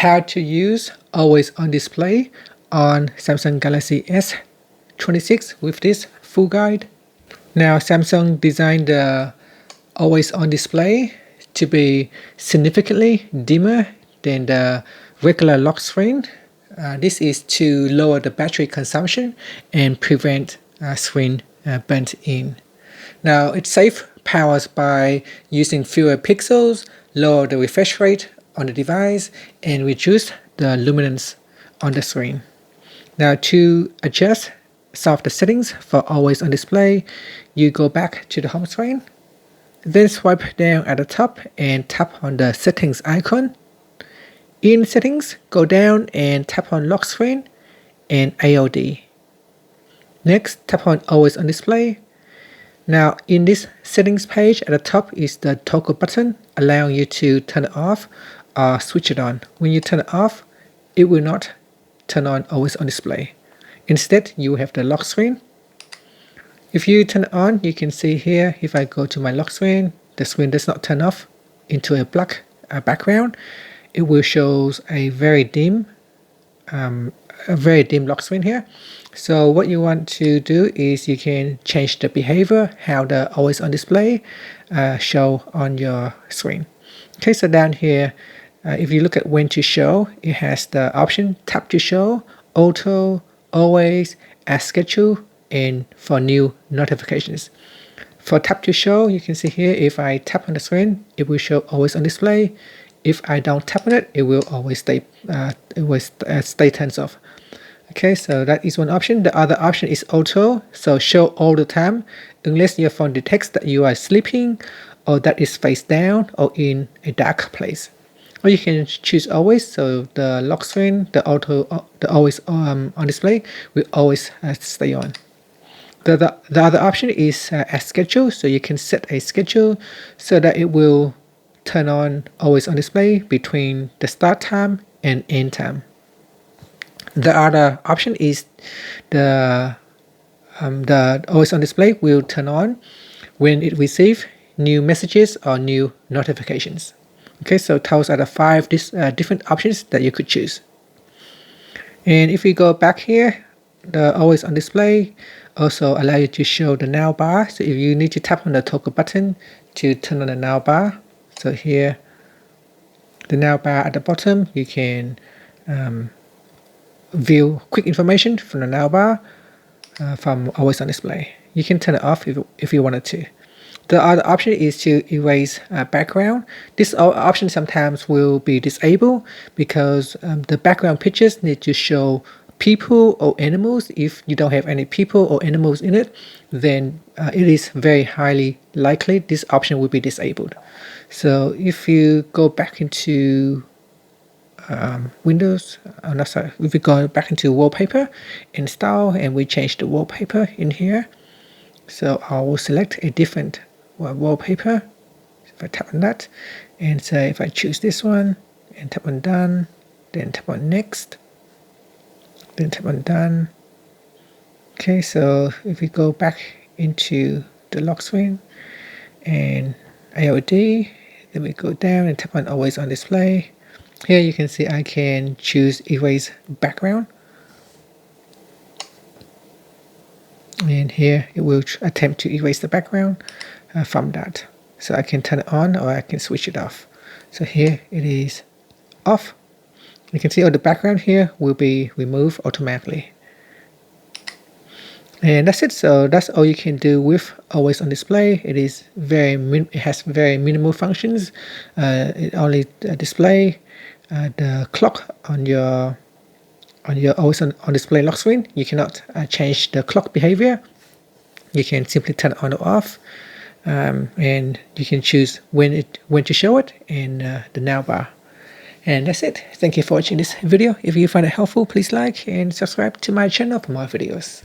how to use always on display on Samsung Galaxy S26 with this full guide. Now Samsung designed the always on display to be significantly dimmer than the regular lock screen. This is to lower the battery consumption and prevent screen burnt in. Now it saves power by using fewer pixels, lower the refresh rate on the device, and reduce the luminance on the screen. Now to adjust some of the settings for always on display, you go back to the home screen, then swipe down at the top and tap on the settings icon. In settings, go down and tap on lock screen and AOD. Next, tap on always on display. Now in this settings page at the top is the toggle button, allowing you to turn it off or switch it on. When you turn it off, it will not turn on always on display. Instead, you have the lock screen. If you turn it on, you can see here, if I go to my lock screen, the screen does not turn off into a black background. It will show a very dim lock screen here. So what you want to do is you can change the behavior, how the always on display show on your screen. Okay, so down here, if you look at when to show, it has the option tap to show, auto, always, as schedule, and for new notifications. For tap to show, you can see here, if I tap on the screen, it will show always on display. If I don't tap on it, it will always stay turned off. Okay, so that is one option. The other option is auto, so show all the time unless your phone detects that you are sleeping or that is face down or in a dark place. Or you can choose always, so the lock screen, the always on display will always stay on. The other option is as schedule, so you can set a schedule so that it will turn on always on display between the start time and end time. The other option is the always on display will turn on when it receives new messages or new notifications. Okay, so those are the 5 different options that you could choose. And if we go back here, the always on display also allow you to show the now bar. So if you need to tap on the toggle button to turn on the now bar, so here the now bar at the bottom, you can view quick information from the now bar from always on display. You can turn it off if you wanted to. The other option is to erase background. This option sometimes will be disabled because the background pictures need to show people or animals. If you don't have any people or animals in it, then it is very highly likely this option will be disabled. So if you go back into Windows, if we go back into wallpaper, install, and we change the wallpaper in here. So I will select a different wallpaper. If I tap on that, and say if I choose this one, and tap on done, then tap on next, then tap on done. Okay, so if we go back into the lock screen and AOD, then we go down and tap on always on display. Here you can see I can choose erase background, and here it will attempt to erase the background from that. So I can turn it on or I can switch it off. So here it is off. You can see all the background here will be removed automatically. And that's it. So that's all you can do with always on display. It has very minimal functions. It only display the clock on your always on display lock screen. You cannot change the clock behavior. You can simply turn it on or off, and you can choose when to show it and the now bar. And that's it. Thank you for watching this video. If you find it helpful, please like and subscribe to my channel for more videos.